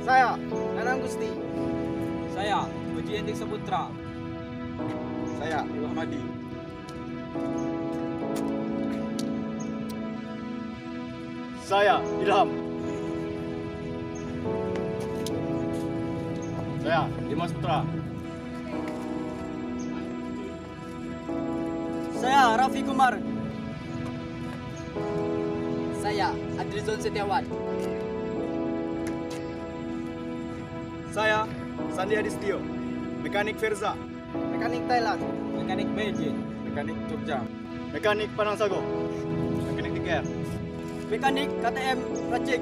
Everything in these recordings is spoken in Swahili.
Saya, Nanang Gusti. Saya, Haji Hendik Saputra. Saya, Ilham Hadi. Saya, Ilham. Saya, Dimas Putra. Saya, Raffi Kumar. Saya, Adrizon Setiawan. Saya, Sandi Adistio. Mekanik Firza. Mekanik Thailand. Mekanik Beijing. Mekanik Jogja. Mekanik Panang Sago. Mekanik Niker. Mekanik KTM Racik.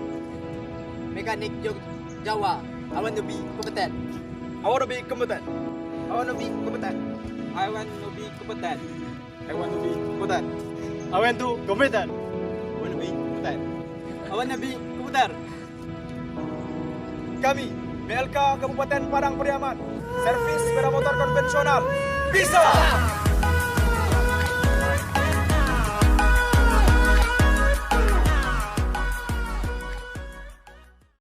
Mekanik Jawa. I want to be competent. I want to be competent. I want to be competent. I want to be competent. I want to be competent. I went to Kompetan. I want to be competent. I want to be komputer. Kami, BLK Kabupaten Padang Pariaman, servis sepeda motor konvensional bisa.